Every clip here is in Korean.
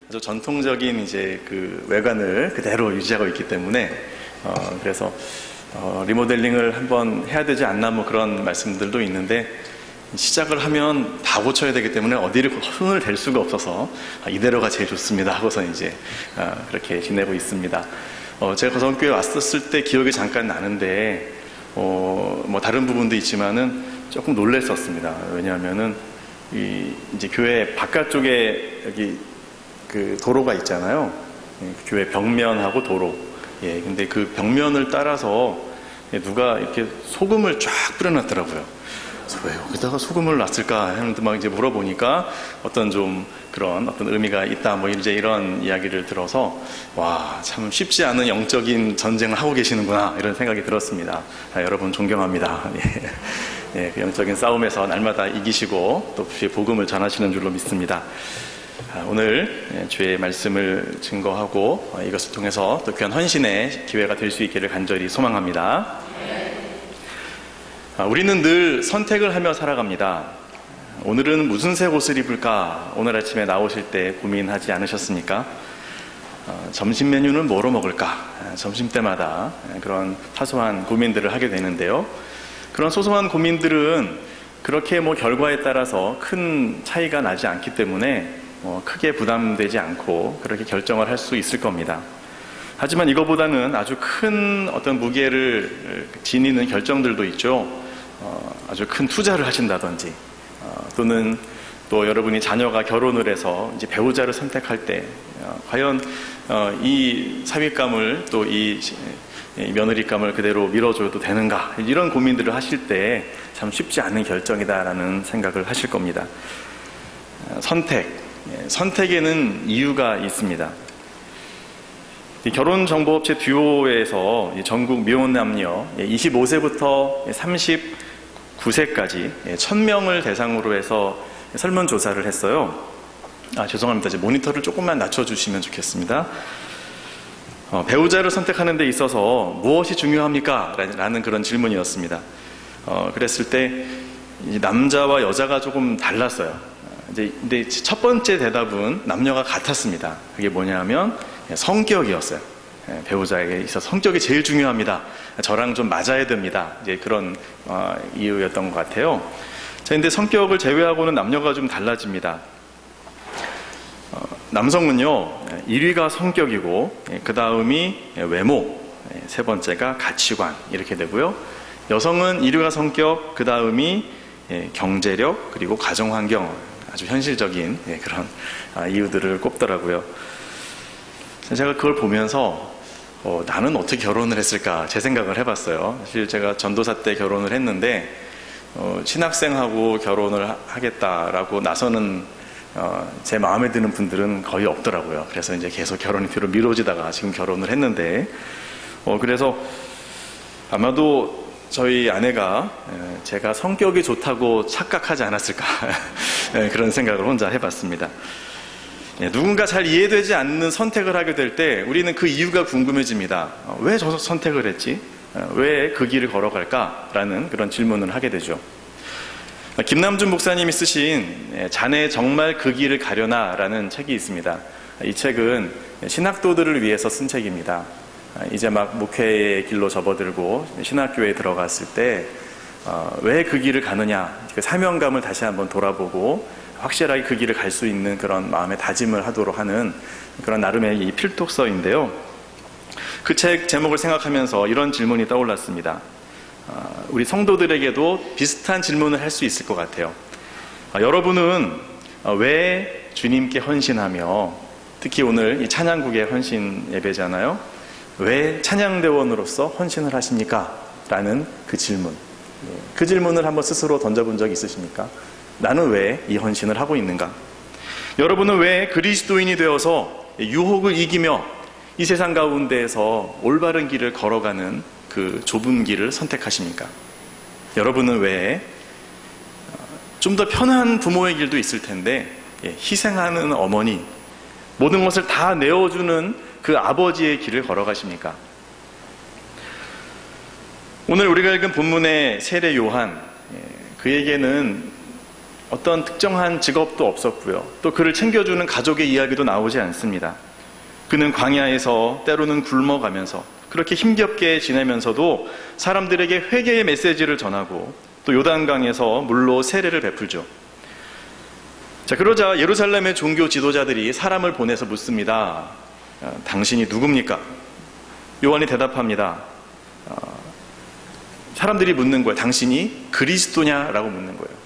아주 전통적인 이제 그 외관을 그대로 유지하고 있기 때문에 그래서 리모델링을 한번 해야 되지 않나 뭐 그런 말씀들도 있는데, 시작을 하면 다 고쳐야 되기 때문에 어디를 손을 댈 수가 없어서 이대로가 제일 좋습니다 하고서 이제 그렇게 지내고 있습니다. 제가 거성교회 왔었을 때 기억이 잠깐 나는데 뭐 다른 부분도 있지만은 조금 놀랬었습니다. 왜냐하면은 이제 교회 바깥쪽에 여기 그 도로가 있잖아요. 교회 벽면하고 도로. 근데 그 벽면을 따라서 누가 이렇게 소금을 쫙 뿌려놨더라고요. 그래서 왜 여기다가 소금을 놨을까 하는데 막 이제 물어보니까 어떤 좀 그런 어떤 의미가 있다 뭐 이제 이런 이야기를 들어서 와, 참 쉽지 않은 영적인 전쟁을 하고 계시는구나 이런 생각이 들었습니다. 여러분 존경합니다. 그 영적인 싸움에서 날마다 이기시고 또 주의 복음을 전하시는 줄로 믿습니다. 오늘 주의 말씀을 증거하고 이것을 통해서 또 귀한 헌신의 기회가 될 수 있기를 간절히 소망합니다. 우리는 늘 선택을 하며 살아갑니다. 오늘은 무슨 색 옷을 입을까? 오늘 아침에 나오실 때 고민하지 않으셨습니까? 점심 메뉴는 뭐로 먹을까? 점심 때마다 그런 사소한 고민들을 하게 되는데요. 그런 소소한 고민들은 그렇게 뭐 결과에 따라서 큰 차이가 나지 않기 때문에 크게 부담되지 않고 그렇게 결정을 할 수 있을 겁니다. 하지만 이거보다는 아주 큰 어떤 무게를 지니는 결정들도 있죠. 아주 큰 투자를 하신다든지 또는 또 여러분이 자녀가 결혼을 해서 이제 배우자를 선택할 때 과연 이 사윗감을 또 이 며느리감을 그대로 밀어줘도 되는가, 이런 고민들을 하실 때 참 쉽지 않은 결정이다라는 생각을 하실 겁니다. 선택에는 이유가 있습니다. 결혼정보업체 듀오에서 전국 미혼 남녀 25세부터 39세까지 1000명을 대상으로 해서 설문조사를 했어요. 죄송합니다. 이제 모니터를 조금만 낮춰주시면 좋겠습니다. 배우자를 선택하는 데 있어서 무엇이 중요합니까? 라는 그런 질문이었습니다. 그랬을 때 남자와 여자가 조금 달랐어요. 근데 첫 번째 대답은 남녀가 같았습니다. 그게 뭐냐면 성격이었어요. 배우자에게 있어서 성격이 제일 중요합니다. 저랑 좀 맞아야 됩니다. 이제 그런 이유였던 것 같아요. 자, 근데 성격을 제외하고는 남녀가 좀 달라집니다. 남성은요, 1위가 성격이고, 그 다음이 외모, 세 번째가 가치관, 이렇게 되고요. 여성은 1위가 성격, 그 다음이 경제력, 그리고 가정환경, 아주 현실적인 그런 이유들을 꼽더라고요. 제가 그걸 보면서 나는 어떻게 결혼을 했을까 제 생각을 해봤어요. 사실 제가 전도사 때 결혼을 했는데 신학생하고 결혼을 하겠다라고 나서는 제 마음에 드는 분들은 거의 없더라고요. 그래서 이제 계속 결혼이 뒤로 미뤄지다가 지금 결혼을 했는데 그래서 아마도 저희 아내가 제가 성격이 좋다고 착각하지 않았을까 그런 생각을 혼자 해봤습니다. 누군가 잘 이해되지 않는 선택을 하게 될 때 우리는 그 이유가 궁금해집니다. 왜 저 선택을 했지? 왜 그 길을 걸어갈까? 라는 그런 질문을 하게 되죠. 김남준 목사님이 쓰신 자네 정말 그 길을 가려나? 라는 책이 있습니다. 이 책은 신학도들을 위해서 쓴 책입니다. 이제 막 목회의 길로 접어들고 신학교에 들어갔을 때 왜 그 길을 가느냐, 그 사명감을 다시 한번 돌아보고 확실하게 그 길을 갈 수 있는 그런 마음의 다짐을 하도록 하는 그런 나름의 이 필독서인데요. 그 책 제목을 생각하면서 이런 질문이 떠올랐습니다. 우리 성도들에게도 비슷한 질문을 할 수 있을 것 같아요. 여러분은 왜 주님께 헌신하며, 특히 오늘 이 찬양국의 헌신 예배잖아요. 왜 찬양대원으로서 헌신을 하십니까? 라는 그 질문. 그 질문을 한번 스스로 던져본 적 있으십니까? 나는 왜 이 헌신을 하고 있는가? 여러분은 왜 그리스도인이 되어서 유혹을 이기며 이 세상 가운데에서 올바른 길을 걸어가는 그 좁은 길을 선택하십니까? 여러분은 왜 좀 더 편한 부모의 길도 있을 텐데 희생하는 어머니, 모든 것을 다 내어주는 그 아버지의 길을 걸어가십니까? 오늘 우리가 읽은 본문의 세례 요한, 그에게는 어떤 특정한 직업도 없었고요. 또 그를 챙겨주는 가족의 이야기도 나오지 않습니다. 그는 광야에서 때로는 굶어가면서 그렇게 힘겹게 지내면서도 사람들에게 회개의 메시지를 전하고 또 요단강에서 물로 세례를 베풀죠. 자, 그러자 예루살렘의 종교 지도자들이 사람을 보내서 묻습니다. 당신이 누굽니까? 요한이 대답합니다. 사람들이 묻는 거예요. 당신이 그리스도냐라고 묻는 거예요.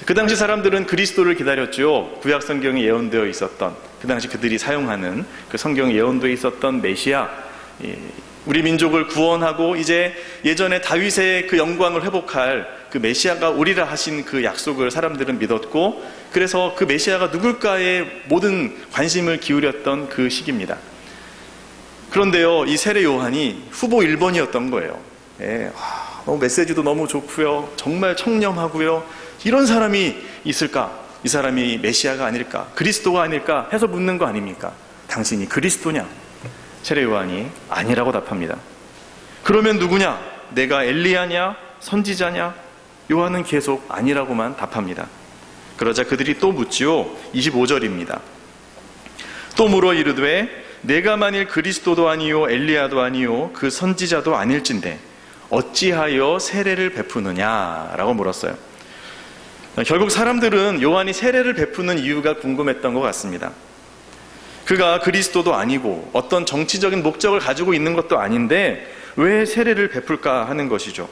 그 당시 사람들은 그리스도를 기다렸죠. 구약 성경에 예언되어 있었던, 그 당시 그들이 사용하는 그 성경에 예언되어 있었던 메시아, 우리 민족을 구원하고 이제 예전에 다윗의 그 영광을 회복할 그 메시아가 오리라 하신 그 약속을 사람들은 믿었고, 그래서 그 메시아가 누굴까에 모든 관심을 기울였던 그 시기입니다. 그런데요, 이 세례 요한이 후보 1번이었던 거예요. 메시지도 너무 좋고요, 정말 청렴하고요, 이런 사람이 있을까? 이 사람이 메시아가 아닐까? 그리스도가 아닐까? 해서 묻는 거 아닙니까? 당신이 그리스도냐? 세례 요한이 아니라고 답합니다. 그러면 누구냐? 내가 엘리야냐? 선지자냐? 요한은 계속 아니라고만 답합니다. 그러자 그들이 또 묻지요. 25절입니다. 또 물어 이르되 내가 만일 그리스도도 아니요 엘리야도 아니요 그 선지자도 아닐진대 어찌하여 세례를 베푸느냐라고 물었어요. 결국 사람들은 요한이 세례를 베푸는 이유가 궁금했던 것 같습니다. 그가 그리스도도 아니고 어떤 정치적인 목적을 가지고 있는 것도 아닌데 왜 세례를 베풀까 하는 것이죠.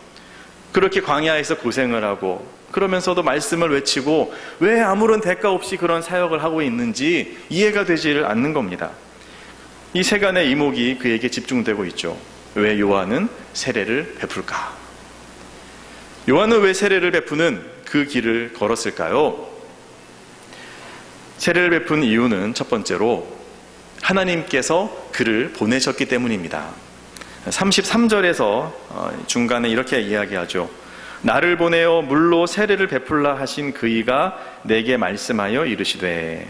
그렇게 광야에서 고생을 하고 그러면서도 말씀을 외치고 왜 아무런 대가 없이 그런 사역을 하고 있는지 이해가 되지를 않는 겁니다. 이 세간의 이목이 그에게 집중되고 있죠. 왜 요한은 세례를 베풀까? 요한은 왜 세례를 베푸는 그 길을 걸었을까요? 세례를 베푼 이유는 첫 번째로 하나님께서 그를 보내셨기 때문입니다. 33절에서 중간에 이렇게 이야기하죠. 나를 보내어 물로 세례를 베풀라 하신 그이가 내게 말씀하여 이르시되.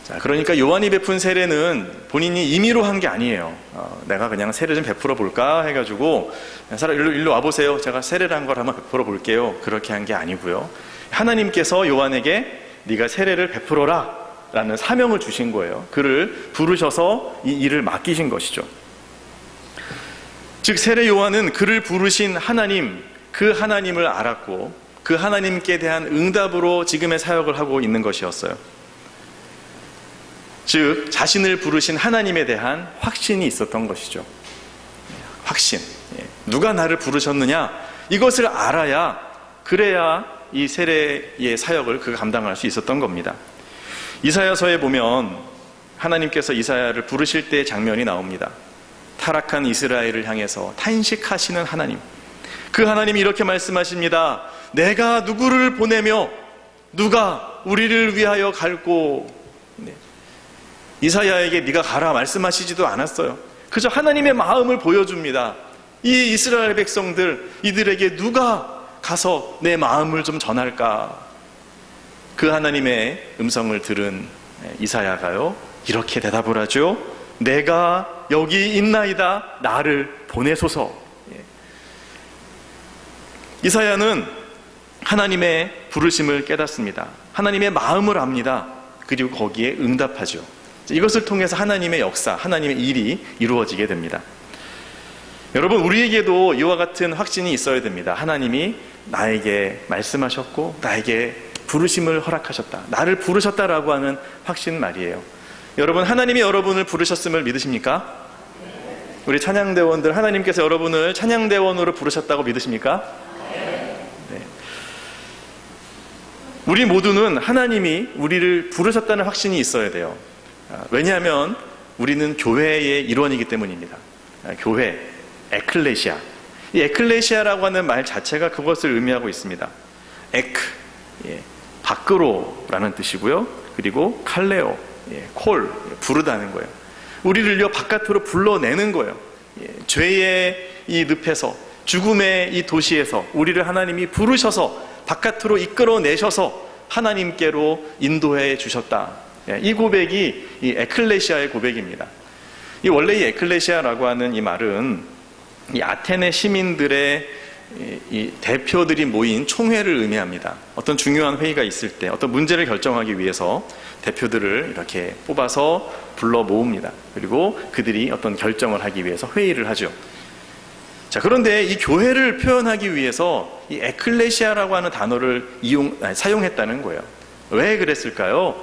자, 그러니까 요한이 베푼 세례는 본인이 임의로 한 게 아니에요. 내가 그냥 세례 좀 베풀어 볼까 해가지고 사람 일로 와보세요. 제가 세례를 한 걸 한번 베풀어 볼게요. 그렇게 한 게 아니고요. 하나님께서 요한에게 네가 세례를 베풀어라 라는 사명을 주신 거예요. 그를 부르셔서 이 일을 맡기신 것이죠. 즉 세례 요한은 그를 부르신 하나님, 그 하나님을 알았고 그 하나님께 대한 응답으로 지금의 사역을 하고 있는 것이었어요. 즉 자신을 부르신 하나님에 대한 확신이 있었던 것이죠. 확신. 누가 나를 부르셨느냐? 이것을 알아야, 그래야 이 세례의 사역을 그가 감당할 수 있었던 겁니다. 이사야서에 보면 하나님께서 이사야를 부르실 때의 장면이 나옵니다. 타락한 이스라엘을 향해서 탄식하시는 하나님, 그 하나님이 이렇게 말씀하십니다. 내가 누구를 보내며 누가 우리를 위하여 갈고. 이사야에게 네가 가라 말씀하시지도 않았어요. 그저 하나님의 마음을 보여줍니다. 이 이스라엘 백성들, 이들에게 누가 가서 내 마음을 좀 전할까? 그 하나님의 음성을 들은 이사야가요, 이렇게 대답을 하죠. 내가 여기 있나이다. 나를 보내소서. 이사야는 하나님의 부르심을 깨닫습니다. 하나님의 마음을 압니다. 그리고 거기에 응답하죠. 이것을 통해서 하나님의 역사, 하나님의 일이 이루어지게 됩니다. 여러분, 우리에게도 이와 같은 확신이 있어야 됩니다. 하나님이 나에게 말씀하셨고 나에게 부르심을 허락하셨다. 나를 부르셨다라고 하는 확신 말이에요. 여러분, 하나님이 여러분을 부르셨음을 믿으십니까? 우리 찬양대원들, 하나님께서 여러분을 찬양대원으로 부르셨다고 믿으십니까? 네. 우리 모두는 하나님이 우리를 부르셨다는 확신이 있어야 돼요. 왜냐하면 우리는 교회의 일원이기 때문입니다. 교회, 에클레시아. 이 에클레시아라고 하는 말 자체가 그것을 의미하고 있습니다. 에크, 밖으로라는 뜻이고요. 그리고 칼레오, 콜, 부르다는 거예요. 우리를요 바깥으로 불러내는 거예요. 죄의 이 늪에서, 죽음의 이 도시에서 우리를 하나님이 부르셔서 바깥으로 이끌어내셔서 하나님께로 인도해 주셨다. 이 고백이 이 에클레시아의 고백입니다. 원래 이 에클레시아라고 하는 이 말은 이 아테네 시민들의 이 대표들이 모인 총회를 의미합니다. 어떤 중요한 회의가 있을 때 어떤 문제를 결정하기 위해서 대표들을 이렇게 뽑아서 불러 모읍니다. 그리고 그들이 어떤 결정을 하기 위해서 회의를 하죠. 자, 그런데 이 교회를 표현하기 위해서 이 에클레시아라고 하는 단어를 사용했다는 거예요. 왜 그랬을까요?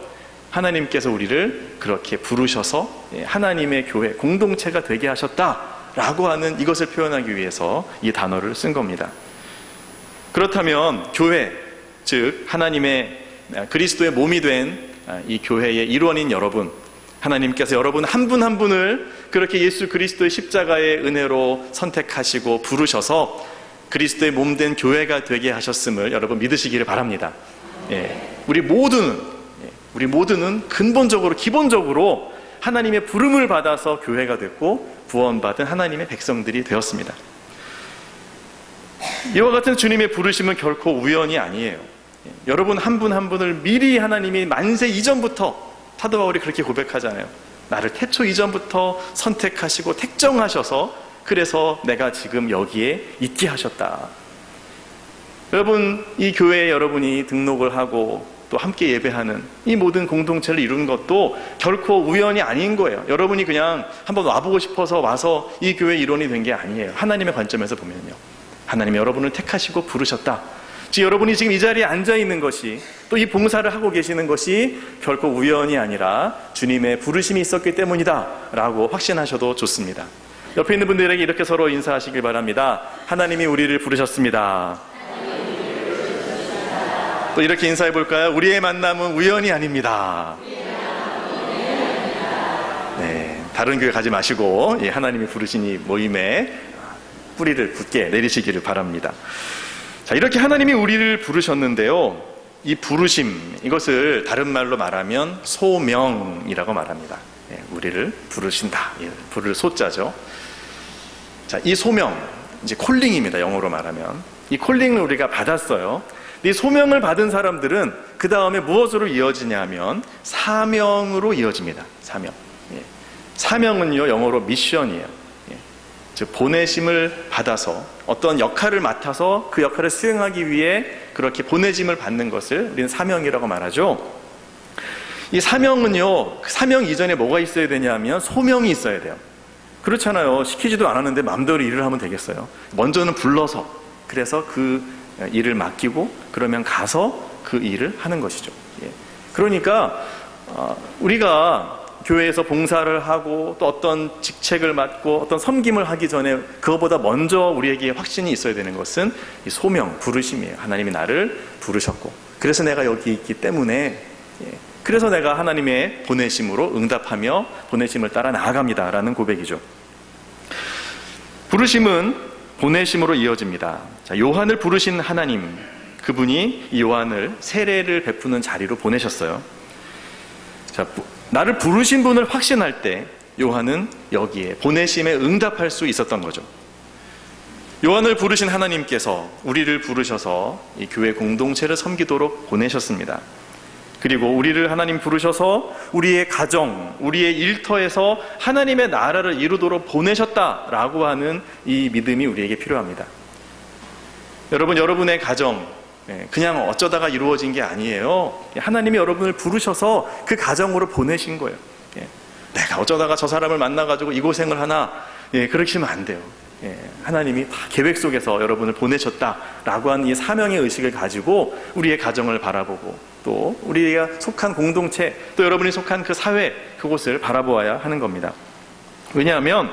하나님께서 우리를 그렇게 부르셔서 하나님의 교회, 공동체가 되게 하셨다라고 하는 이것을 표현하기 위해서 이 단어를 쓴 겁니다. 그렇다면 교회, 즉 하나님의 그리스도의 몸이 된 이 교회의 일원인 여러분, 하나님께서 여러분 한 분 한 분을 그렇게 예수 그리스도의 십자가의 은혜로 선택하시고 부르셔서 그리스도의 몸 된 교회가 되게 하셨음을 여러분 믿으시기를 바랍니다. 우리 모두는 근본적으로 기본적으로 하나님의 부름을 받아서 교회가 됐고 구원받은 하나님의 백성들이 되었습니다. 이와 같은 주님의 부르심은 결코 우연이 아니에요. 여러분 한 분 한 분을 미리 하나님이 만세 이전부터, 사도 바울이 그렇게 고백하잖아요. 나를 태초 이전부터 선택하시고 택정하셔서 그래서 내가 지금 여기에 있게 하셨다. 여러분, 이 교회에 여러분이 등록을 하고 또 함께 예배하는 이 모든 공동체를 이룬 것도 결코 우연이 아닌 거예요. 여러분이 그냥 한번 와보고 싶어서 와서 이 교회 일원이 된 게 아니에요. 하나님의 관점에서 보면요, 하나님이 여러분을 택하시고 부르셨다. 즉 여러분이 지금 이 자리에 앉아있는 것이, 또 이 봉사를 하고 계시는 것이 결코 우연이 아니라 주님의 부르심이 있었기 때문이다 라고 확신하셔도 좋습니다. 옆에 있는 분들에게 이렇게 서로 인사하시길 바랍니다. 하나님이 우리를 부르셨습니다. 또 이렇게 인사해 볼까요? 우리의 만남은 우연이 아닙니다. 네, 다른 교회 가지 마시고 하나님이 부르신 이 모임에 뿌리를 굳게 내리시기를 바랍니다. 자, 이렇게 하나님이 우리를 부르셨는데요, 이 부르심, 이것을 다른 말로 말하면 소명이라고 말합니다. 우리를 부르신다. 부를 소자죠. 자, 이 소명, 이제 콜링입니다. 영어로 말하면. 이 콜링을 우리가 받았어요. 이 소명을 받은 사람들은 그 다음에 무엇으로 이어지냐 하면 사명으로 이어집니다. 사명. 사명은요, 영어로 미션이에요. 즉 보내심을 받아서 어떤 역할을 맡아서 그 역할을 수행하기 위해 그렇게 보내짐을 받는 것을 우리는 사명이라고 말하죠. 이 사명은요, 사명 이전에 뭐가 있어야 되냐면 소명이 있어야 돼요. 그렇잖아요. 시키지도 않았는데 마음대로 일을 하면 되겠어요. 먼저는 불러서, 그래서 그 일을 맡기고 그러면 가서 그 일을 하는 것이죠. 그러니까 우리가 교회에서 봉사를 하고 또 어떤 직책을 맡고 어떤 섬김을 하기 전에 그것보다 먼저 우리에게 확신이 있어야 되는 것은 이 소명, 부르심이에요. 하나님이 나를 부르셨고 그래서 내가 여기 있기 때문에, 그래서 내가 하나님의 보내심으로 응답하며 보내심을 따라 나아갑니다 라는 고백이죠. 부르심은 보내심으로 이어집니다. 자, 요한을 부르신 하나님, 그분이 이 요한을 세례를 베푸는 자리로 보내셨어요. 자, 나를 부르신 분을 확신할 때 요한은 여기에 보내심에 응답할 수 있었던 거죠. 요한을 부르신 하나님께서 우리를 부르셔서 이 교회 공동체를 섬기도록 보내셨습니다. 그리고 우리를 하나님 부르셔서 우리의 가정, 우리의 일터에서 하나님의 나라를 이루도록 보내셨다라고 하는 이 믿음이 우리에게 필요합니다. 여러분, 여러분의 가정 그냥 어쩌다가 이루어진 게 아니에요. 하나님이 여러분을 부르셔서 그 가정으로 보내신 거예요. 내가 어쩌다가 저 사람을 만나가지고 이 고생을 하나, 그러시면 안 돼요. 하나님이 다 계획 속에서 여러분을 보내셨다라고 하는 이 사명의 의식을 가지고 우리의 가정을 바라보고 또 우리가 속한 공동체, 또 여러분이 속한 그 사회, 그곳을 바라보아야 하는 겁니다. 왜냐하면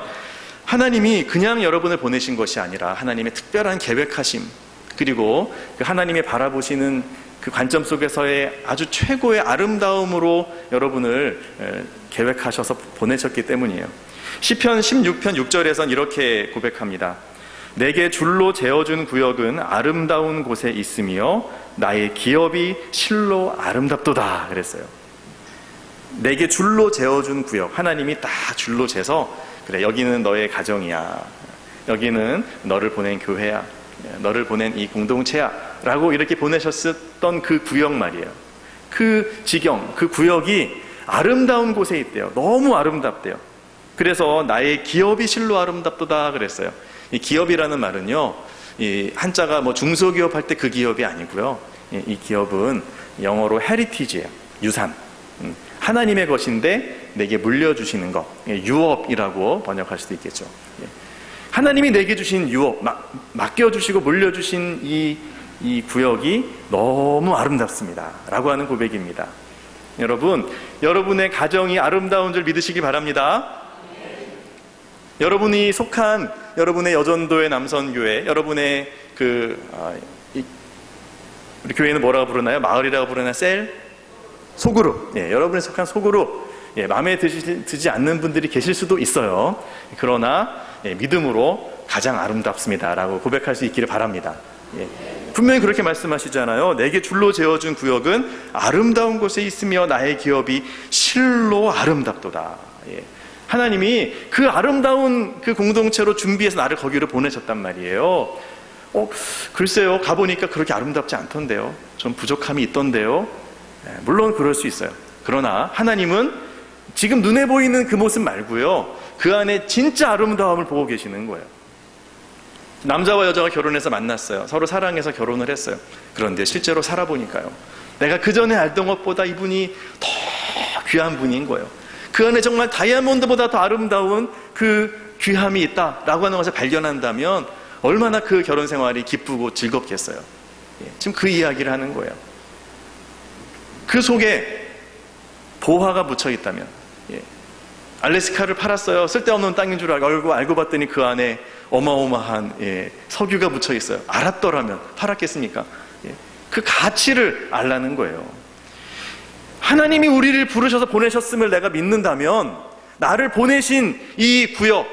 하나님이 그냥 여러분을 보내신 것이 아니라 하나님의 특별한 계획하심, 그리고 그 하나님이 바라보시는 그 관점 속에서의 아주 최고의 아름다움으로 여러분을 계획하셔서 보내셨기 때문이에요. 시편 16편 6절에선 이렇게 고백합니다. 내게 줄로 재어준 구역은 아름다운 곳에 있으며 나의 기업이 실로 아름답도다 그랬어요. 내게 줄로 재어준 구역, 하나님이 딱 줄로 재서 그래, 여기는 너의 가정이야, 여기는 너를 보낸 교회야, 너를 보낸 이 공동체야 라고 이렇게 보내셨던 그 구역 말이에요. 그 지경, 그 구역이 아름다운 곳에 있대요. 너무 아름답대요. 그래서 나의 기업이 실로 아름답도다 그랬어요. 이 기업이라는 말은요, 이 한자가 뭐 중소기업 할 때 그 기업이 아니고요. 이 기업은 영어로 헤리티지예요. 유산. 하나님의 것인데 내게 물려주시는 것. 유업이라고 번역할 수도 있겠죠. 하나님이 내게 주신 유업, 맡겨주시고 물려주신 이 구역이 너무 아름답습니다. 라고 하는 고백입니다. 여러분, 여러분의 가정이 아름다운 줄 믿으시기 바랍니다. 여러분이 속한 여러분의 여전도의 남선교회, 여러분의 우리 교회는 뭐라고 부르나요? 마을이라고 부르나요? 셀? 소그룹. 여러분이 속한 소그룹. 마음에 드지 않는 분들이 계실 수도 있어요. 그러나 믿음으로 가장 아름답습니다. 라고 고백할 수 있기를 바랍니다. 분명히 그렇게 말씀하시잖아요. 내게 줄로 재어준 구역은 아름다운 곳에 있으며 나의 기업이 실로 아름답도다. 하나님이 그 아름다운 그 공동체로 준비해서 나를 거기로 보내셨단 말이에요. 글쎄요, 가보니까 그렇게 아름답지 않던데요. 좀 부족함이 있던데요. 물론 그럴 수 있어요. 그러나 하나님은 지금 눈에 보이는 그 모습 말고요, 그 안에 진짜 아름다움을 보고 계시는 거예요. 남자와 여자가 결혼해서 만났어요. 서로 사랑해서 결혼을 했어요. 그런데 실제로 살아보니까요, 내가 그 전에 알던 것보다 이분이 더 귀한 분인 거예요. 그 안에 정말 다이아몬드보다 더 아름다운 그 귀함이 있다라고 하는 것을 발견한다면 얼마나 그 결혼 생활이 기쁘고 즐겁겠어요. 지금 그 이야기를 하는 거예요. 그 속에 보화가 묻혀 있다면, 알래스카를 팔았어요. 쓸데없는 땅인 줄 알고 봤더니 그 안에 어마어마한 석유가 묻혀 있어요. 알았더라면 팔았겠습니까? 그 가치를 알라는 거예요. 하나님이 우리를 부르셔서 보내셨음을 내가 믿는다면 나를 보내신 이 구역,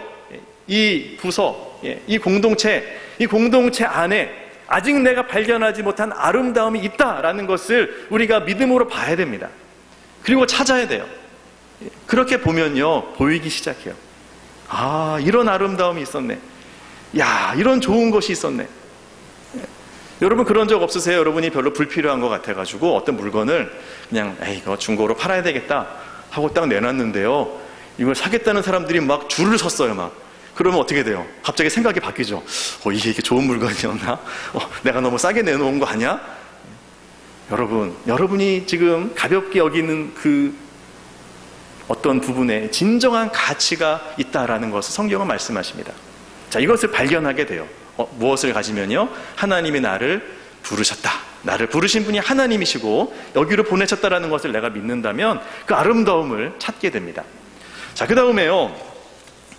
이 부서, 이 공동체 안에 아직 내가 발견하지 못한 아름다움이 있다라는 것을 우리가 믿음으로 봐야 됩니다. 그리고 찾아야 돼요. 그렇게 보면요, 보이기 시작해요. 아, 이런 아름다움이 있었네. 야, 이런 좋은 것이 있었네. 여러분 그런 적 없으세요? 여러분이 별로 불필요한 것 같아가지고 어떤 물건을 그냥 이거 중고로 팔아야 되겠다 하고 딱 내놨는데요, 이걸 사겠다는 사람들이 막 줄을 섰어요. 막 그러면 어떻게 돼요? 갑자기 생각이 바뀌죠. 이게 좋은 물건이었나? 내가 너무 싸게 내놓은 거 아니야? 여러분이 지금 가볍게 여기는 그 어떤 부분에 진정한 가치가 있다라는 것을 성경은 말씀하십니다. 자, 이것을 발견하게 돼요. 무엇을 가지면요? 하나님이 나를 부르셨다. 나를 부르신 분이 하나님이시고 여기로 보내셨다라는 것을 내가 믿는다면 그 아름다움을 찾게 됩니다. 자, 그 다음에요,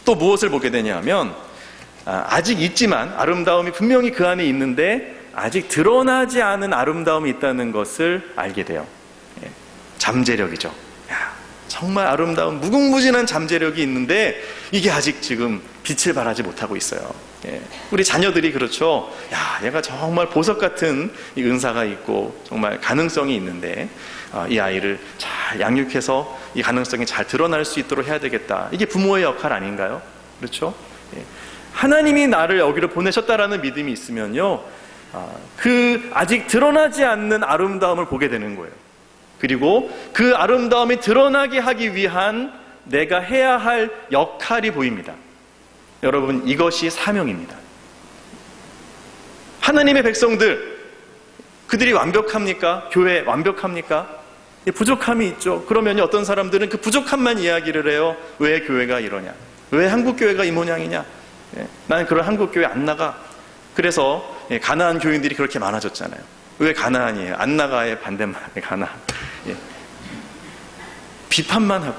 또 무엇을 보게 되냐면, 아직 있지만 아름다움이 분명히 그 안에 있는데 아직 드러나지 않은 아름다움이 있다는 것을 알게 돼요. 잠재력이죠. 정말 아름다운 무궁무진한 잠재력이 있는데 이게 아직 지금 빛을 발하지 못하고 있어요. 우리 자녀들이 그렇죠. 얘가 정말 보석 같은 이 은사가 있고 정말 가능성이 있는데 이 아이를 잘 양육해서 이 가능성이 잘 드러날 수 있도록 해야 되겠다. 이게 부모의 역할 아닌가요? 그렇죠? 하나님이 나를 여기로 보내셨다라는 믿음이 있으면요, 그 아직 드러나지 않는 아름다움을 보게 되는 거예요. 그리고 그 아름다움이 드러나게 하기 위한 내가 해야 할 역할이 보입니다. 여러분, 이것이 사명입니다. 하나님의 백성들, 그들이 완벽합니까? 교회 완벽합니까? 부족함이 있죠. 그러면 어떤 사람들은 그 부족함만 이야기를 해요. 왜 교회가 이러냐? 왜 한국교회가 이 모양이냐? 나는 그런 한국교회 안 나가. 그래서 가나안 교인들이 그렇게 많아졌잖아요. 왜 가나안이에요? 안 나가의 반대말이 가나안. 비판만 하고.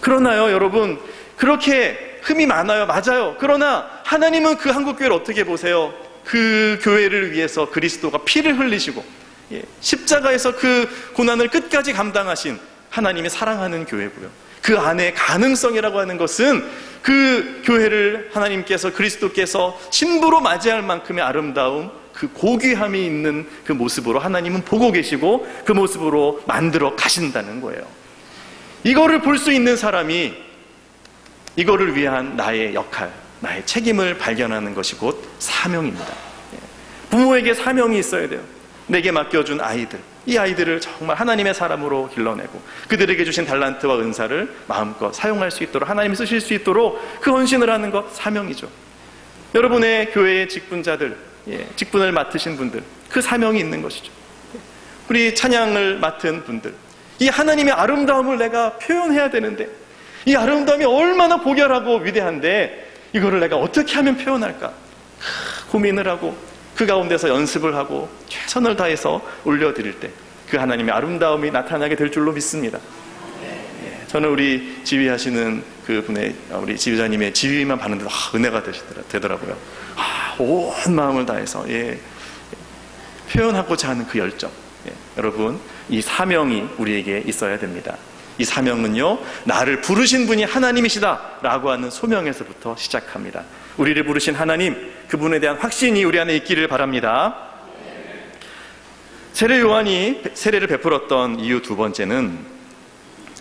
그러나요, 여러분, 그렇게 흠이 많아요. 맞아요. 그러나 하나님은 그 한국교회를 어떻게 보세요? 그 교회를 위해서 그리스도가 피를 흘리시고 십자가에서 그 고난을 끝까지 감당하신 하나님이 사랑하는 교회고요. 그 안에 가능성이라고 하는 것은 그 교회를 하나님께서, 그리스도께서 신부로 맞이할 만큼의 아름다움, 그 고귀함이 있는 그 모습으로 하나님은 보고 계시고 그 모습으로 만들어 가신다는 거예요. 이거를 볼 수 있는 사람이 이거를 위한 나의 역할, 나의 책임을 발견하는 것이 곧 사명입니다. 부모에게 사명이 있어야 돼요. 내게 맡겨준 아이들, 이 아이들을 정말 하나님의 사람으로 길러내고 그들에게 주신 달란트와 은사를 마음껏 사용할 수 있도록, 하나님이 쓰실 수 있도록 그 헌신을 하는 것, 사명이죠. 여러분의 교회의 직분자들, 직분을 맡으신 분들, 그 사명이 있는 것이죠. 우리 찬양을 맡은 분들, 이 하나님의 아름다움을 내가 표현해야 되는데, 이 아름다움이 얼마나 보결하고 위대한데 이거를 내가 어떻게 하면 표현할까 고민을 하고 그 가운데서 연습을 하고 최선을 다해서 올려드릴 때 그 하나님의 아름다움이 나타나게 될 줄로 믿습니다. 저는 우리 지휘하시는 그분의, 우리 지휘자님의 지휘만 받는데도 은혜가 되더라고요. 온 마음을 다해서 표현하고자 하는 그 열정. 여러분, 이 사명이 우리에게 있어야 됩니다. 이 사명은요, 나를 부르신 분이 하나님이시다 라고 하는 소명에서부터 시작합니다. 우리를 부르신 하나님, 그분에 대한 확신이 우리 안에 있기를 바랍니다. 세례 요한이 세례를 베풀었던 이유 두 번째는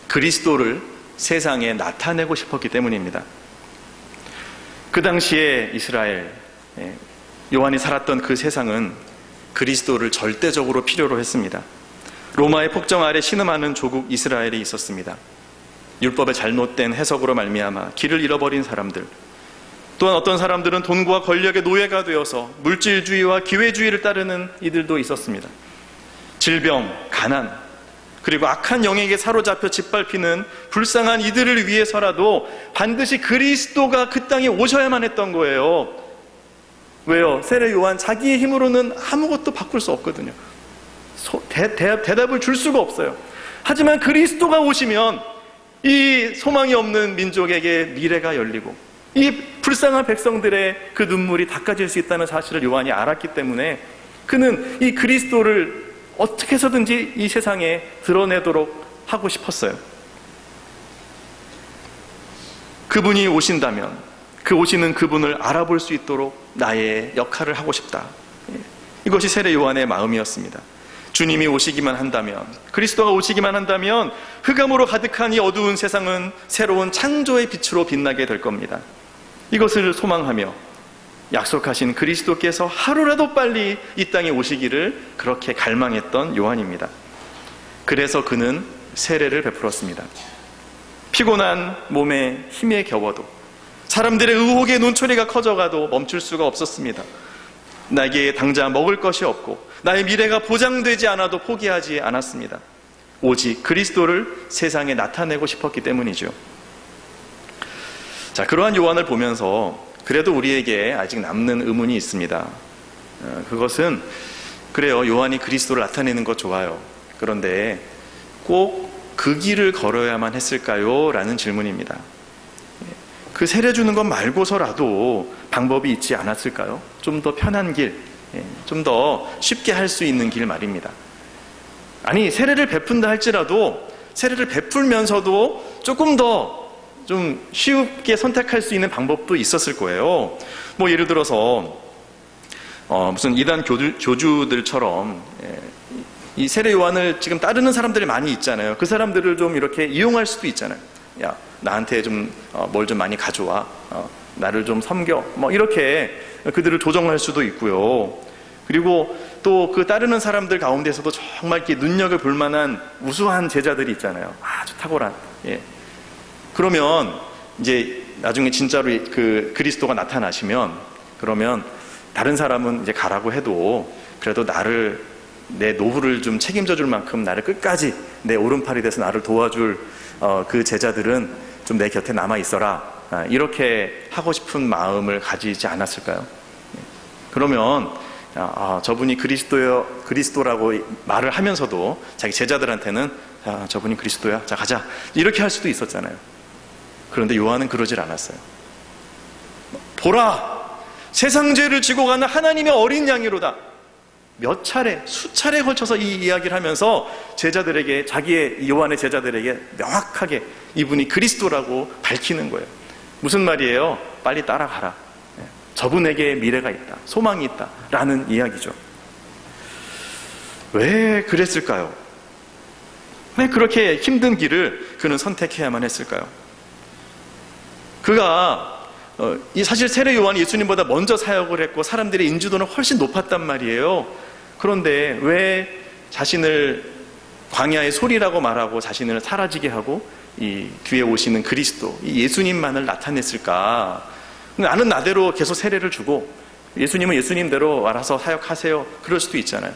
그리스도를 세상에 나타내고 싶었기 때문입니다. 그 당시에 이스라엘, 요한이 살았던 그 세상은 그리스도를 절대적으로 필요로 했습니다. 로마의 폭정 아래 신음하는 조국 이스라엘이 있었습니다. 율법의 잘못된 해석으로 말미암아 길을 잃어버린 사람들, 또한 어떤 사람들은 돈과 권력의 노예가 되어서 물질주의와 기회주의를 따르는 이들도 있었습니다. 질병, 가난, 그리고 악한 영에게 사로잡혀 짓밟히는 불쌍한 이들을 위해서라도 반드시 그리스도가 그 땅에 오셔야만 했던 거예요. 왜요? 세례 요한 자기의 힘으로는 아무것도 바꿀 수 없거든요. 대답을 줄 수가 없어요. 하지만 그리스도가 오시면 이 소망이 없는 민족에게 미래가 열리고 이 불쌍한 백성들의 그 눈물이 닦아질 수 있다는 사실을 요한이 알았기 때문에 그는 이 그리스도를 어떻게 해서든지 이 세상에 드러내도록 하고 싶었어요. 그분이 오신다면 그 오시는 그분을 알아볼 수 있도록 나의 역할을 하고 싶다. 이것이 세례 요한의 마음이었습니다. 주님이 오시기만 한다면, 그리스도가 오시기만 한다면 흑암으로 가득한 이 어두운 세상은 새로운 창조의 빛으로 빛나게 될 겁니다. 이것을 소망하며 약속하신 그리스도께서 하루라도 빨리 이 땅에 오시기를 그렇게 갈망했던 요한입니다. 그래서 그는 세례를 베풀었습니다. 피곤한 몸에 힘에 겨워도, 사람들의 의혹의 눈초리가 커져가도 멈출 수가 없었습니다. 나에게 당장 먹을 것이 없고 나의 미래가 보장되지 않아도 포기하지 않았습니다. 오직 그리스도를 세상에 나타내고 싶었기 때문이죠. 자, 그러한 요한을 보면서 그래도 우리에게 아직 남는 의문이 있습니다. 그것은, 그래요, 요한이 그리스도를 나타내는 것 좋아요. 그런데 꼭 그 길을 걸어야만 했을까요? 라는 질문입니다. 그 세례 주는 것 말고서라도 방법이 있지 않았을까요? 좀 더 편한 길, 좀 더 쉽게 할 수 있는 길 말입니다. 아니, 세례를 베푼다 할지라도 세례를 베풀면서도 조금 더 좀 쉽게 선택할 수 있는 방법도 있었을 거예요. 뭐 예를 들어서 무슨 이단 교주들처럼 이 세례 요한을 지금 따르는 사람들이 많이 있잖아요. 그 사람들을 좀 이렇게 이용할 수도 있잖아요. 야, 나한테 좀 뭘 좀 많이 가져와, 나를 좀 섬겨, 뭐 이렇게 그들을 조정할 수도 있고요. 그리고 또 그 따르는 사람들 가운데서도 정말 이렇게 눈여겨볼 만한 우수한 제자들이 있잖아요. 아주 탁월한. 그러면 이제 나중에 진짜로 그 그리스도가 나타나시면, 그러면 다른 사람은 이제 가라고 해도 그래도 나를, 내 노후를 좀 책임져 줄 만큼 나를 끝까지 내 오른팔이 돼서 나를 도와줄 그 제자들은 좀 내 곁에 남아 있어라, 이렇게 하고 싶은 마음을 가지지 않았을까요? 그러면 저분이 그리스도라고 말을 하면서도 자기 제자들한테는 저분이 그리스도야, 자 가자, 이렇게 할 수도 있었잖아요. 그런데 요한은 그러질 않았어요. 보라, 세상 죄를 지고 가는 하나님의 어린 양이로다. 몇 차례, 수차례에 걸쳐서 이 이야기를 하면서 제자들에게, 자기의 요한의 제자들에게 명확하게 이분이 그리스도라고 밝히는 거예요. 무슨 말이에요? 빨리 따라가라. 저분에게 미래가 있다, 소망이 있다 라는 이야기죠. 왜 그랬을까요? 왜 그렇게 힘든 길을 그는 선택해야만 했을까요? 그가 사실 세례 요한이 예수님보다 먼저 사역을 했고 사람들의 인지도는 훨씬 높았단 말이에요. 그런데 왜 자신을 광야의 소리라고 말하고 자신을 사라지게 하고 이 뒤에 오시는 그리스도, 이 예수님만을 나타냈을까? 나는 나대로 계속 세례를 주고 예수님은 예수님대로 알아서 사역하세요. 그럴 수도 있잖아요.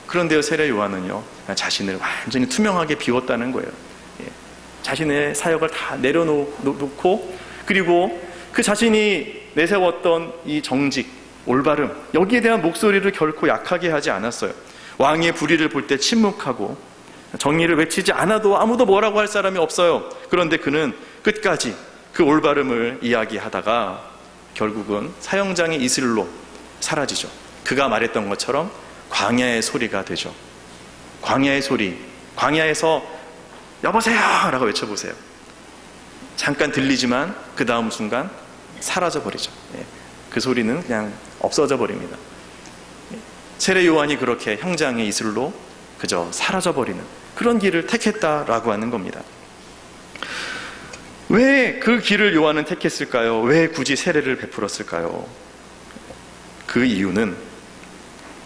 그런데요, 세례 요한은요, 자신을 완전히 투명하게 비웠다는 거예요. 자신의 사역을 다 내려놓고, 그리고 그 자신이 내세웠던 이 정직, 올바름, 여기에 대한 목소리를 결코 약하게 하지 않았어요. 왕의 불의를 볼 때 침묵하고 정의를 외치지 않아도 아무도 뭐라고 할 사람이 없어요. 그런데 그는 끝까지 그 올바름을 이야기하다가 결국은 사형장의 이슬로 사라지죠. 그가 말했던 것처럼 광야의 소리가 되죠. 광야의 소리, 광야에서 여보세요! 라고 외쳐보세요. 잠깐 들리지만 그 다음 순간 사라져버리죠. 그 소리는 그냥 없어져 버립니다. 세례 요한이 그렇게 형장의 이슬로 그저 사라져버리는 그런 길을 택했다라고 하는 겁니다. 왜 그 길을 요한은 택했을까요? 왜 굳이 세례를 베풀었을까요? 그 이유는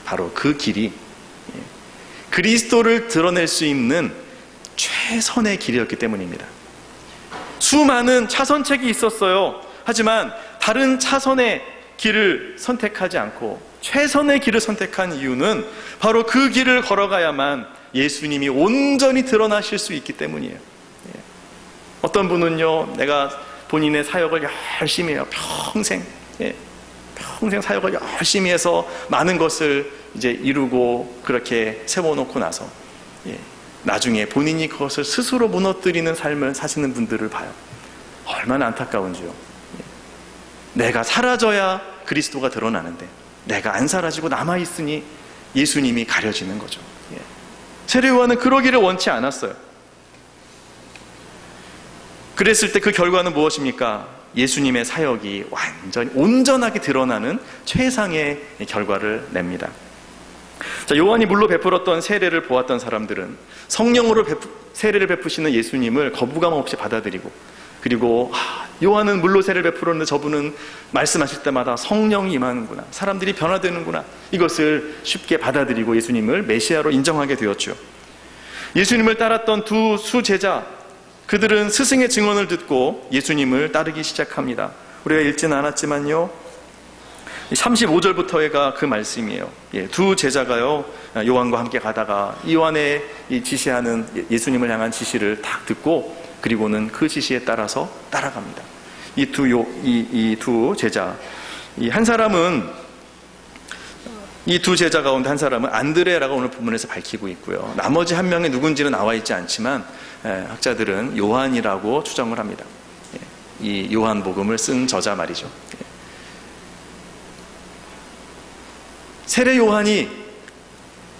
바로 그 길이 그리스도를 드러낼 수 있는 최선의 길이었기 때문입니다. 수많은 차선책이 있었어요. 하지만 다른 차선의 길을 선택하지 않고 최선의 길을 선택한 이유는 바로 그 길을 걸어가야만 예수님이 온전히 드러나실 수 있기 때문이에요. 어떤 분은요, 내가 본인의 사역을 열심히 해요. 평생 사역을 열심히 해서 많은 것을 이제 이루고 그렇게 세워놓고 나서 나중에 본인이 그것을 스스로 무너뜨리는 삶을 사시는 분들을 봐요. 얼마나 안타까운지요. 내가 사라져야 그리스도가 드러나는데 내가 안 사라지고 남아있으니 예수님이 가려지는 거죠. 세례 요한은 그러기를 원치 않았어요. 그랬을 때 그 결과는 무엇입니까? 예수님의 사역이 완전히 온전하게 드러나는 최상의 결과를 냅니다. 자, 요한이 물로 베풀었던 세례를 보았던 사람들은 성령으로 세례를 베푸시는 예수님을 거부감 없이 받아들이고, 그리고 요한은 물로 세례를 베풀었는데 저분은 말씀하실 때마다 성령이 임하는구나, 사람들이 변화되는구나, 이것을 쉽게 받아들이고 예수님을 메시아로 인정하게 되었죠. 예수님을 따랐던 두 수제자, 그들은 스승의 증언을 듣고 예수님을 따르기 시작합니다. 우리가 읽지는 않았지만요, 35절부터가 그 말씀이에요. 두 제자가요, 요한과 함께 가다가 요한의 지시하는 예수님을 향한 지시를 딱 듣고, 그리고는 그 지시에 따라서 따라갑니다. 이 두 제자, 한 사람은, 이 두 제자 가운데 한 사람은 안드레라고 오늘 본문에서 밝히고 있고요. 나머지 한 명이 누군지는 나와 있지 않지만 학자들은 요한이라고 추정을 합니다. 이 요한복음을 쓴 저자 말이죠. 세례 요한이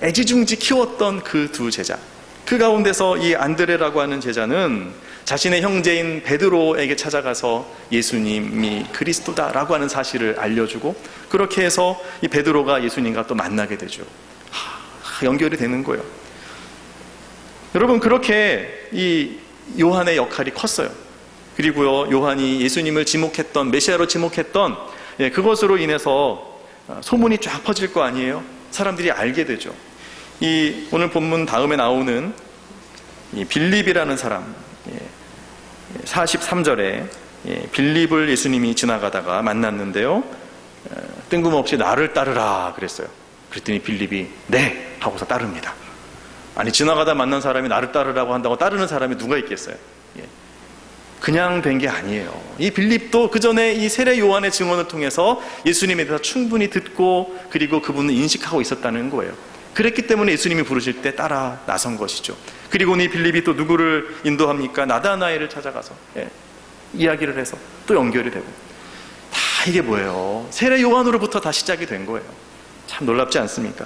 애지중지 키웠던 그 두 제자, 그 가운데서 이 안드레라고 하는 제자는 자신의 형제인 베드로에게 찾아가서 예수님이 그리스도다라고 하는 사실을 알려주고, 그렇게 해서 이 베드로가 예수님과 또 만나게 되죠. 연결이 되는 거예요. 여러분, 그렇게 이 요한의 역할이 컸어요. 그리고요, 요한이 예수님을 지목했던, 메시아로 지목했던 그것으로 인해서 소문이 쫙 퍼질 거 아니에요? 사람들이 알게 되죠. 이 오늘 본문 다음에 나오는 이 빌립이라는 사람, 43절에 빌립을 예수님이 지나가다가 만났는데요, 뜬금없이 나를 따르라 그랬어요. 그랬더니 빌립이 네 하고서 따릅니다. 아니, 지나가다 만난 사람이 나를 따르라고 한다고 따르는 사람이 누가 있겠어요? 그냥 된 게 아니에요. 이 빌립도 그 전에 이 세례 요한의 증언을 통해서 예수님에 대해서 충분히 듣고, 그리고 그분을 인식하고 있었다는 거예요. 그랬기 때문에 예수님이 부르실 때 따라 나선 것이죠. 그리고 이 빌립이 또 누구를 인도합니까? 나다나엘을 찾아가서 이야기를 해서 또 연결이 되고, 다 이게 뭐예요? 세례 요한으로부터 다 시작이 된 거예요. 참 놀랍지 않습니까?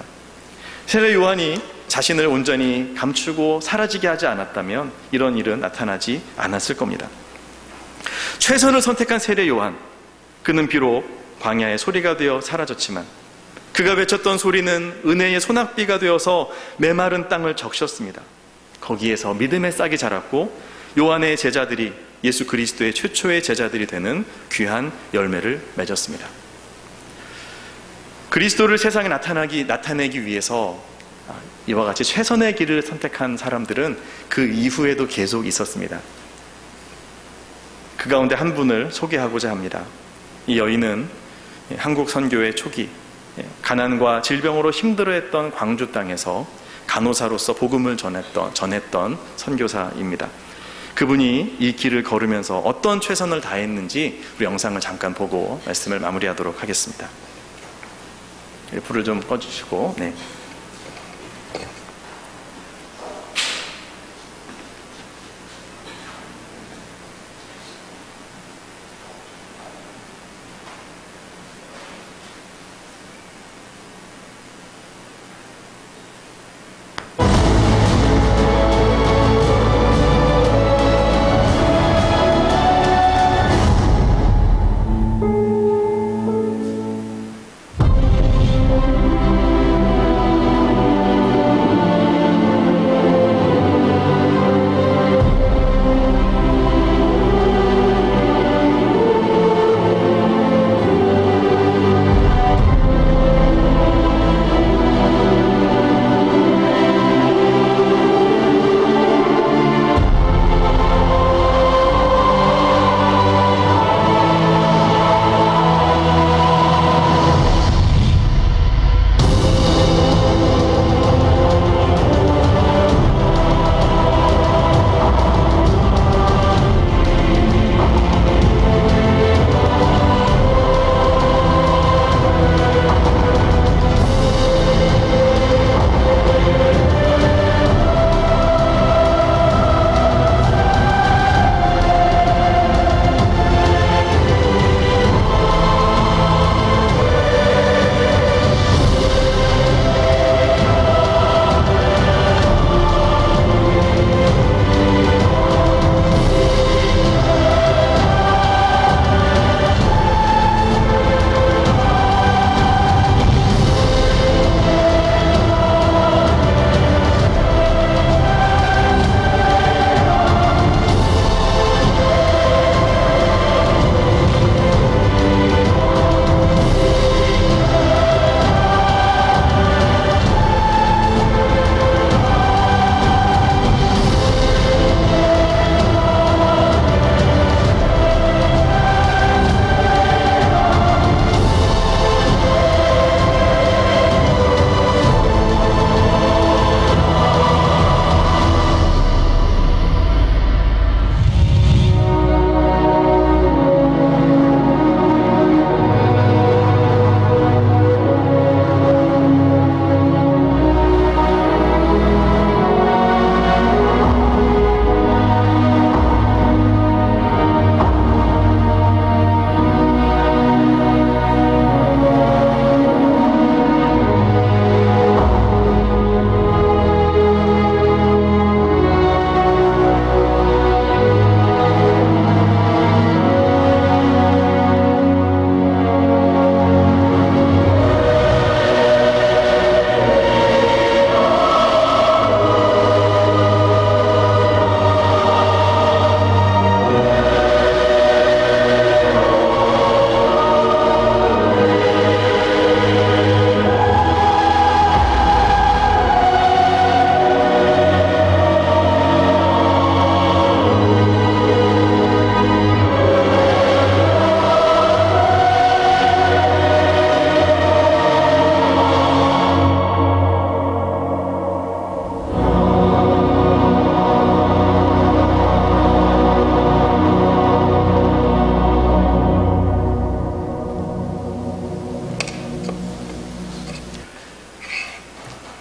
세례 요한이 자신을 온전히 감추고 사라지게 하지 않았다면 이런 일은 나타나지 않았을 겁니다. 최선을 선택한 세례 요한, 그는 비록 광야의 소리가 되어 사라졌지만 그가 외쳤던 소리는 은혜의 소낙비가 되어서 메마른 땅을 적셨습니다. 거기에서 믿음의 싹이 자랐고 요한의 제자들이 예수 그리스도의 최초의 제자들이 되는 귀한 열매를 맺었습니다. 그리스도를 세상에 나타내기 위해서 이와 같이 최선의 길을 선택한 사람들은 그 이후에도 계속 있었습니다. 그 가운데 한 분을 소개하고자 합니다. 이 여인은 한국 선교의 초기 가난과 질병으로 힘들어했던 광주 땅에서 간호사로서 복음을 전했던 선교사입니다. 그분이 이 길을 걸으면서 어떤 최선을 다했는지 우리 영상을 잠깐 보고 말씀을 마무리하도록 하겠습니다. 불을 좀 꺼주시고, 네.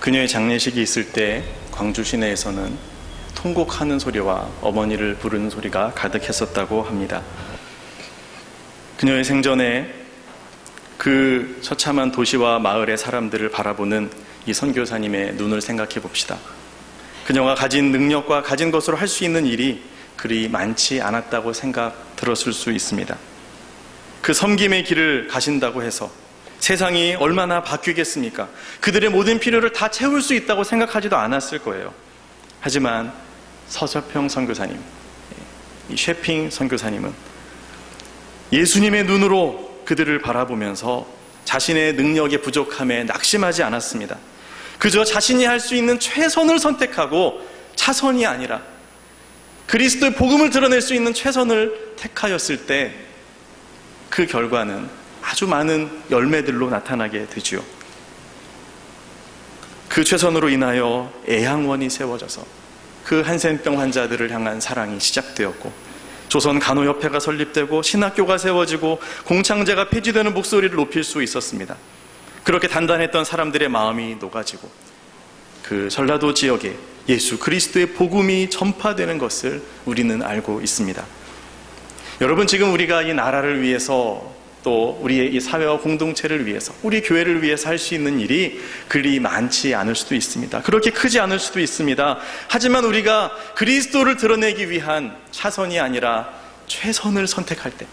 그녀의 장례식이 있을 때 광주 시내에서는 통곡하는 소리와 어머니를 부르는 소리가 가득했었다고 합니다. 그녀의 생전에 그 처참한 도시와 마을의 사람들을 바라보는 이 선교사님의 눈을 생각해 봅시다. 그녀가 가진 능력과 가진 것으로 할 수 있는 일이 그리 많지 않았다고 생각 들었을 수 있습니다. 그 섬김의 길을 가신다고 해서 세상이 얼마나 바뀌겠습니까? 그들의 모든 필요를 다 채울 수 있다고 생각하지도 않았을 거예요. 하지만 서서평 선교사님, 이 쉐핑 선교사님은 예수님의 눈으로 그들을 바라보면서 자신의 능력의 부족함에 낙심하지 않았습니다. 그저 자신이 할 수 있는 최선을 선택하고 차선이 아니라 그리스도의 복음을 드러낼 수 있는 최선을 택하였을 때 그 결과는 아주 많은 열매들로 나타나게 되지요. 그 최선으로 인하여 애양원이 세워져서 그 한센병 환자들을 향한 사랑이 시작되었고, 조선 간호협회가 설립되고 신학교가 세워지고 공창제가 폐지되는 목소리를 높일 수 있었습니다. 그렇게 단단했던 사람들의 마음이 녹아지고 그 전라도 지역에 예수 그리스도의 복음이 전파되는 것을 우리는 알고 있습니다. 여러분, 지금 우리가 이 나라를 위해서, 또 우리의 이 사회와 공동체를 위해서, 우리 교회를 위해서 할 수 있는 일이 그리 많지 않을 수도 있습니다. 그렇게 크지 않을 수도 있습니다. 하지만 우리가 그리스도를 드러내기 위한 차선이 아니라 최선을 선택할 때,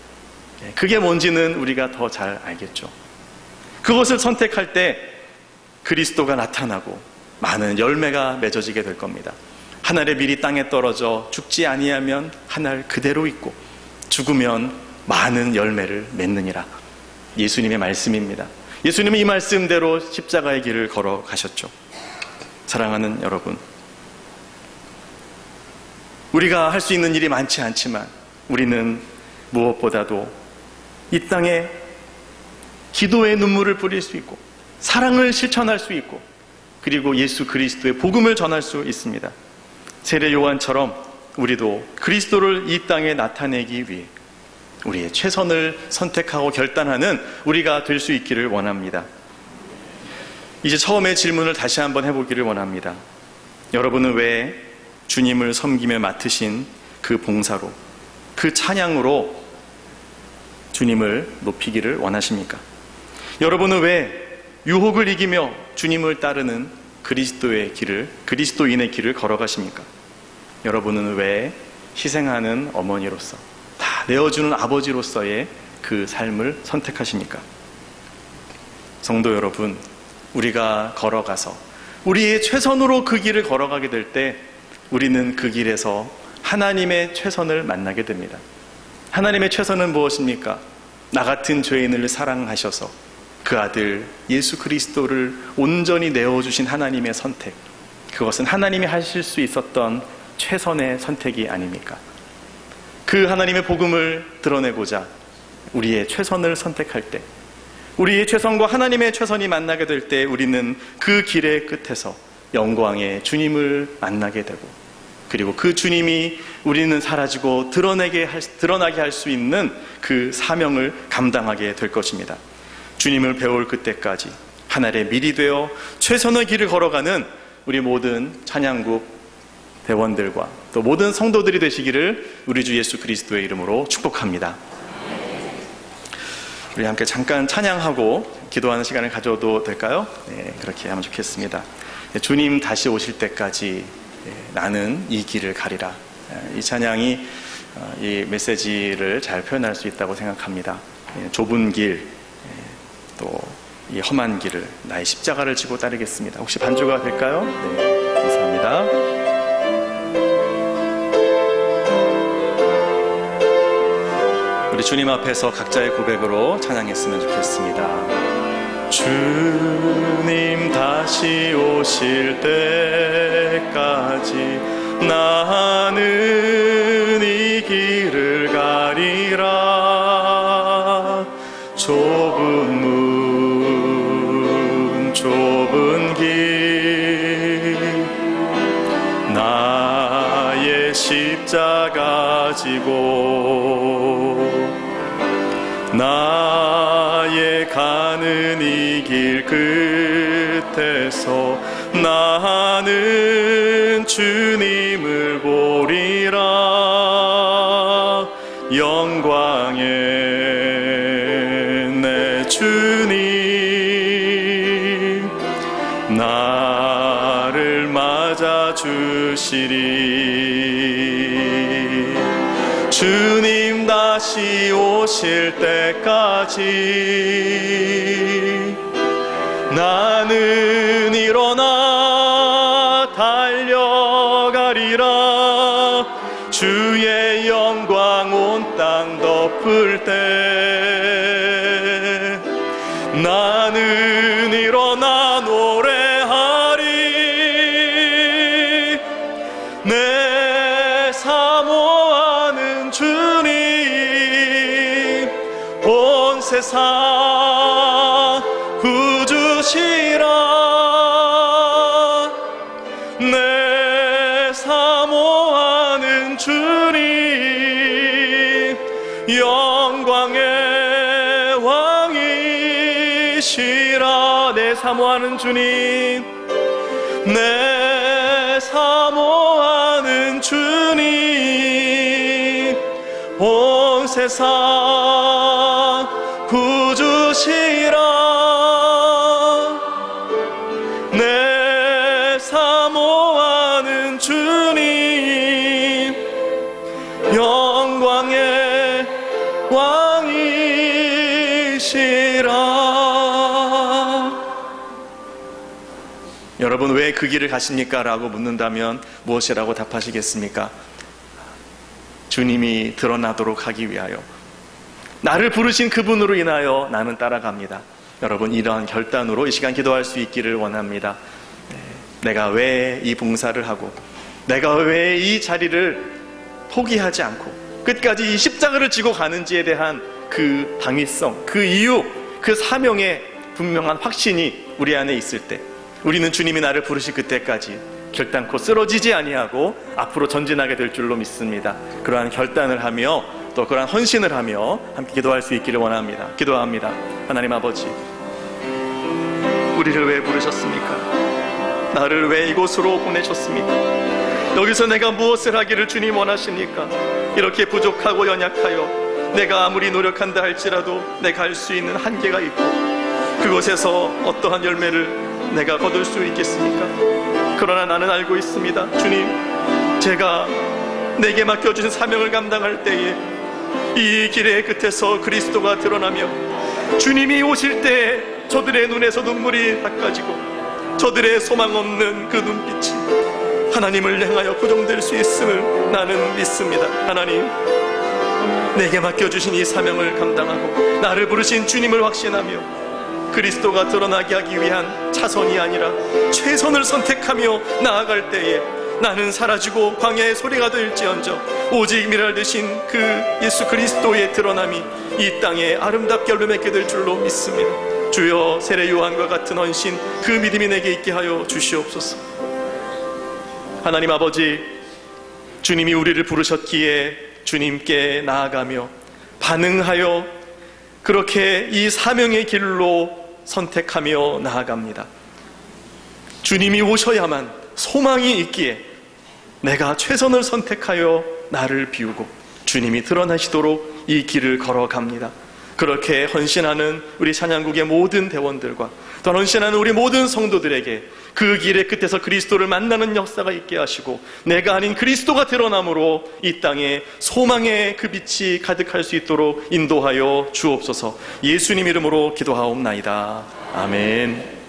그게 뭔지는 우리가 더 잘 알겠죠. 그것을 선택할 때 그리스도가 나타나고 많은 열매가 맺어지게 될 겁니다. 한 알의 밀이 땅에 떨어져 죽지 아니하면 한 알 그대로 있고 죽으면 많은 열매를 맺느니라. 예수님의 말씀입니다. 예수님은 이 말씀대로 십자가의 길을 걸어가셨죠. 사랑하는 여러분, 우리가 할 수 있는 일이 많지 않지만 우리는 무엇보다도 이 땅에 기도의 눈물을 뿌릴 수 있고 사랑을 실천할 수 있고, 그리고 예수 그리스도의 복음을 전할 수 있습니다. 세례 요한처럼 우리도 그리스도를 이 땅에 나타내기 위해 우리의 최선을 선택하고 결단하는 우리가 될 수 있기를 원합니다. 이제 처음의 질문을 다시 한번 해보기를 원합니다. 여러분은 왜 주님을 섬김에 맡으신 그 봉사로, 그 찬양으로 주님을 높이기를 원하십니까? 여러분은 왜 유혹을 이기며 주님을 따르는 그리스도의 길을, 그리스도인의 길을 걸어가십니까? 여러분은 왜 희생하는 어머니로서, 다 내어주는 아버지로서의 그 삶을 선택하십니까? 성도 여러분, 우리가 걸어가서 우리의 최선으로 그 길을 걸어가게 될 때 우리는 그 길에서 하나님의 최선을 만나게 됩니다. 하나님의 최선은 무엇입니까? 나 같은 죄인을 사랑하셔서 그 아들 예수 그리스도를 온전히 내어주신 하나님의 선택, 그것은 하나님이 하실 수 있었던 최선의 선택이 아닙니까? 그 하나님의 복음을 드러내고자 우리의 최선을 선택할 때, 우리의 최선과 하나님의 최선이 만나게 될 때 우리는 그 길의 끝에서 영광의 주님을 만나게 되고, 그리고 그 주님이 우리는 사라지고 드러나게 할 수 있는 그 사명을 감당하게 될 것입니다. 주님을 배울 그때까지 한 알의 밀이 되어 최선의 길을 걸어가는 우리 모든 찬양국 대원들과 또 모든 성도들이 되시기를 우리 주 예수 그리스도의 이름으로 축복합니다. 우리 함께 잠깐 찬양하고 기도하는 시간을 가져도 될까요? 네, 그렇게 하면 좋겠습니다. 주님 다시 오실 때까지 나는 이 길을 가리라. 이 찬양이 이 메시지를 잘 표현할 수 있다고 생각합니다. 좁은 길, 또 이 험한 길을 나의 십자가를 지고 따르겠습니다. 혹시 반주가 될까요? 네, 감사합니다. 우리 주님 앞에서 각자의 고백으로 찬양했으면 좋겠습니다. 주님 다시 오실 때까지 나는 이 길을 가리라. 좁은 문, 좁은 길, 나의 십자가 지고 나의 가는 이 길 끝에서 나는 주님을 보리라. 영광의 내 주님 나를 맞아 주시리. 주님 다시 오실 때까지 나는 일어나 달려가리라. 주의 영광 온 땅 덮을 때 나는 일어나 노래하리. 내 사모하는 주님 세상 구주시라 내 사모하는 주님 영광의 왕이시라 내 사모하는 주님 내 사모하는 주님 온 세상 구주시라 내 사모하는 주님 영광의 왕이시라. 여러분 왜 그 길을 가십니까? 라고 묻는다면 무엇이라고 답하시겠습니까? 주님이 드러나도록 하기 위하여 나를 부르신 그분으로 인하여 나는 따라갑니다. 여러분 이러한 결단으로 이 시간 기도할 수 있기를 원합니다. 내가 왜 이 봉사를 하고 내가 왜 이 자리를 포기하지 않고 끝까지 이 십자가를 지고 가는지에 대한 그 당위성, 그 이유, 그 사명의 분명한 확신이 우리 안에 있을 때 우리는 주님이 나를 부르실 그때까지 결단코 쓰러지지 아니하고 앞으로 전진하게 될 줄로 믿습니다. 그러한 결단을 하며 또 그러한 헌신을 하며 함께 기도할 수 있기를 원합니다. 기도합니다. 하나님 아버지, 우리를 왜 부르셨습니까? 나를 왜 이곳으로 보내셨습니까? 여기서 내가 무엇을 하기를 주님 원하십니까? 이렇게 부족하고 연약하여 내가 아무리 노력한다 할지라도 내가 할 수 있는 한계가 있고 그곳에서 어떠한 열매를 내가 거둘 수 있겠습니까? 그러나 나는 알고 있습니다. 주님, 제가 내게 맡겨주신 사명을 감당할 때에 이 길의 끝에서 그리스도가 드러나며 주님이 오실 때 저들의 눈에서 눈물이 닦아지고 저들의 소망 없는 그 눈빛이 하나님을 향하여 고정될 수 있음을 나는 믿습니다. 하나님, 내게 맡겨주신 이 사명을 감당하고 나를 부르신 주님을 확신하며 그리스도가 드러나게 하기 위한 차선이 아니라 최선을 선택하며 나아갈 때에 나는 사라지고 광야의 소리가 될지언정 오직 미랄 되신 그 예수 그리스도의 드러남이 이 땅에 아름답게 열매맺게 될 줄로 믿습니다. 주여, 세례 요한과 같은 헌신, 그 믿음이 내게 있게 하여 주시옵소서. 하나님 아버지, 주님이 우리를 부르셨기에 주님께 나아가며 반응하여 그렇게 이 사명의 길로 선택하며 나아갑니다. 주님이 오셔야만 소망이 있기에 내가 최선을 선택하여 나를 비우고 주님이 드러나시도록 이 길을 걸어갑니다. 그렇게 헌신하는 우리 찬양국의 모든 대원들과 또 헌신하는 우리 모든 성도들에게 그 길의 끝에서 그리스도를 만나는 역사가 있게 하시고 내가 아닌 그리스도가 드러남으로 이 땅에 소망의 그 빛이 가득할 수 있도록 인도하여 주옵소서. 예수님 이름으로 기도하옵나이다. 아멘.